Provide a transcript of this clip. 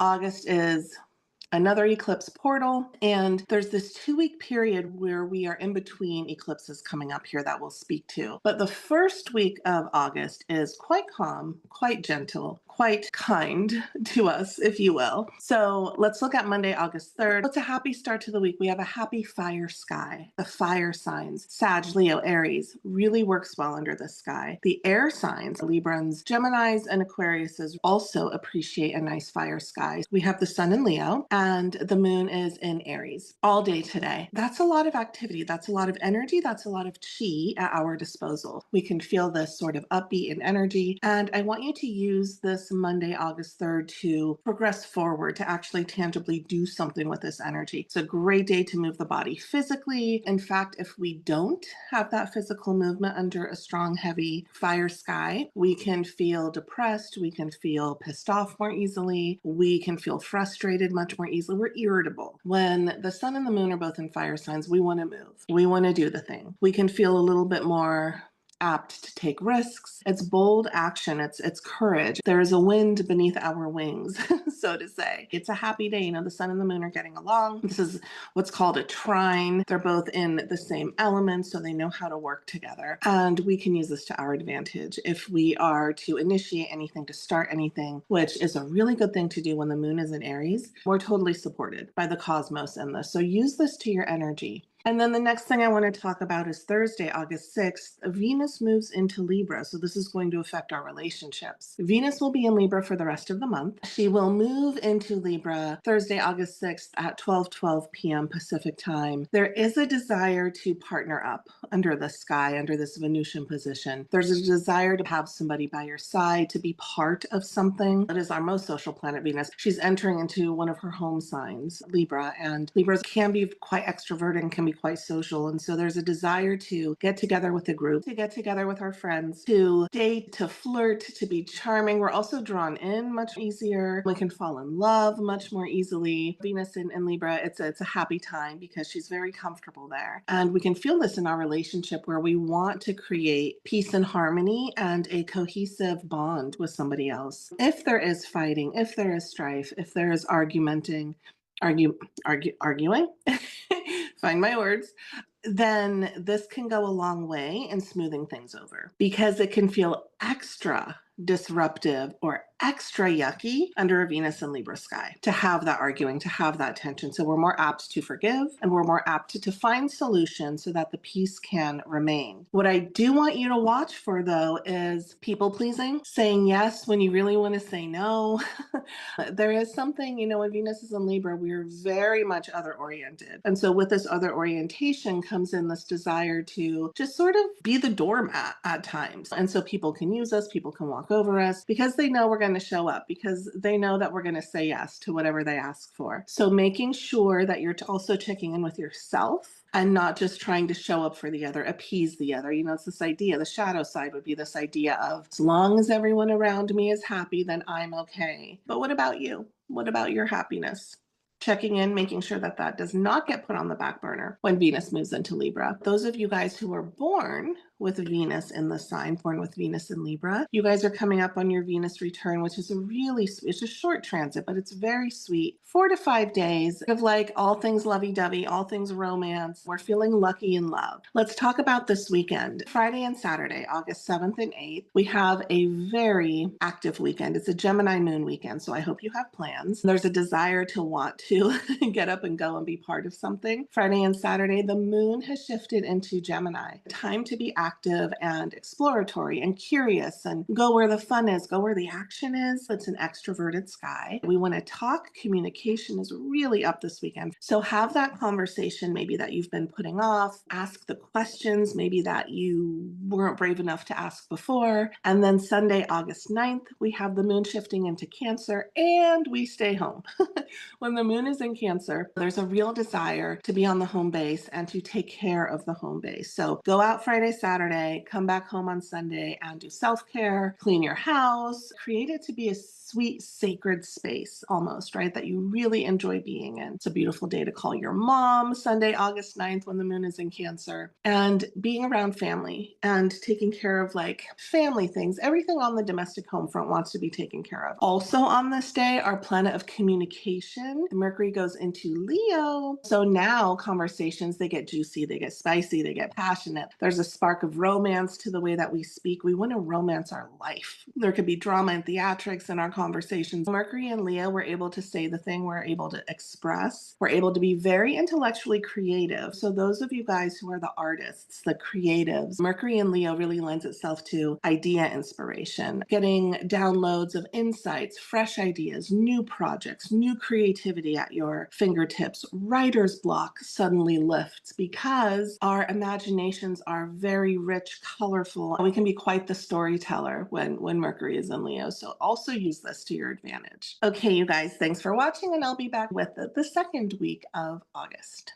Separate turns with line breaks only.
August is another eclipse portal, and there's this 2-week period where we are in between eclipses coming up here that we'll speak to. But the first week of August is quite calm, quite gentle, quite kind to us, if you will. So let's look at Monday, August 3rd. It's a happy start to the week. We have a happy fire sky. The fire signs, Sag, Leo, Aries, really works well under the sky. The air signs, Librans, Geminis, and Aquariuses also appreciate a nice fire sky. We have the sun in Leo, and the moon is in Aries all day today. That's a lot of activity. That's a lot of energy. That's a lot of chi at our disposal. We can feel this sort of upbeat in energy. And I want you to use this Monday, August 3rd to progress forward, to actually tangibly do something with this energy. It's a great day to move the body physically. In fact, if we don't have that physical movement under a strong, heavy fire sky, we can feel depressed. We can feel pissed off more easily. We can feel frustrated much more easily. We're irritable. When the sun and the moon are both in fire signs, we want to move. We want to do the thing. We can feel a little bit more apt to take risks. It's bold action. It's courage. There is a wind beneath our wings, so to say. It's a happy day. You know, the sun and the moon are getting along. This is what's called a trine. They're both in the same element, so they know how to work together. And we can use this to our advantage if we are to initiate anything, to start anything, which is a really good thing to do when the moon is in Aries. We're totally supported by the cosmos in this. So use this to your energy. And then the next thing I want to talk about is Thursday, August 6th. Venus moves into Libra, so this is going to affect our relationships. Venus will be in Libra for the rest of the month. She will move into Libra Thursday, August 6th at 12:12 p.m. Pacific time. There is a desire to partner up under the sky, under this Venusian position. There's a desire to have somebody by your side, to be part of something. It is our most social planet, Venus. She's entering into one of her home signs, Libra, and Libras can be quite extroverted, can be quite social. And so there's a desire to get together with a group, to get together with our friends, to date, to flirt, to be charming. We're also drawn in much easier. We can fall in love much more easily. Venus in Libra, it's a happy time because she's very comfortable there. And we can feel this in our relationship where we want to create peace and harmony and a cohesive bond with somebody else. If there is fighting, if there is strife, if there is arguing, find my words, then this can go a long way in smoothing things over because it can feel extra disruptive or extra yucky under a Venus and Libra sky to have that arguing, to have that tension. So we're more apt to forgive and we're more apt to find solutions so that the peace can remain. What I do want you to watch for, though, is people pleasing, saying yes when you really want to say no. There is something, you know, when Venus is in Libra, we're very much other oriented. And so with this other orientation comes in this desire to just sort of be the doormat at times. And so people can use us, people can walk over us because they know we're going to show up, because they know that we're going to say yes to whatever they ask for. So making sure that you're also checking in with yourself and not just trying to show up for the other, appease the other. You know, it's this idea, the shadow side would be this idea of as long as everyone around me is happy, then I'm okay. But what about you? What about your happiness? Checking in, making sure that that does not get put on the back burner when Venus moves into Libra. Those of you guys who were born with Venus in the sign, born with Venus in Libra, you guys are coming up on your Venus return, which is it's a short transit, but it's very sweet. 4 to 5 days of like all things lovey-dovey, all things romance. We're feeling lucky in love. Let's talk about this weekend. Friday and Saturday, August 7th and 8th, we have a very active weekend. It's a Gemini Moon weekend, so I hope you have plans. There's a desire to want to get up and go and be part of something. Friday and Saturday, the moon has shifted into Gemini. Time to be active and exploratory and curious and go where the fun is, go where the action is. It's an extroverted sky. We want to talk. Communication is really up this weekend. So have that conversation maybe that you've been putting off. Ask the questions maybe that you weren't brave enough to ask before. And then Sunday, August 9th, we have the moon shifting into Cancer and we stay home. When the moon is in Cancer, there's a real desire to be on the home base and to take care of the home base. So go out Friday, Saturday, come back home on Sunday and do self-care, clean your house, create it to be a sweet, sacred space almost, right? That you really enjoy being in. It's a beautiful day to call your mom, Sunday, August 9th, when the moon is in Cancer, and being around family and taking care of like family things. Everything on the domestic home front wants to be taken care of. Also on this day, our planet of communication, Mercury goes into Leo. So now conversations, they get juicy, they get spicy, they get passionate. There's a spark of romance to the way that we speak. We want to romance our life. There could be drama and theatrics in our conversations. Mercury and Leo, we're able to say the thing, we're able to express, we're able to be very intellectually creative. So those of you guys who are the artists, the creatives, Mercury and Leo really lends itself to idea inspiration, getting downloads of insights, fresh ideas, new projects, new creativity at your fingertips. Writer's block suddenly lifts because our imaginations are very rich, colorful. We can be quite the storyteller when Mercury is in Leo. So also use this to your advantage. Okay, you guys, thanks for watching, and I'll be back with the second week of August.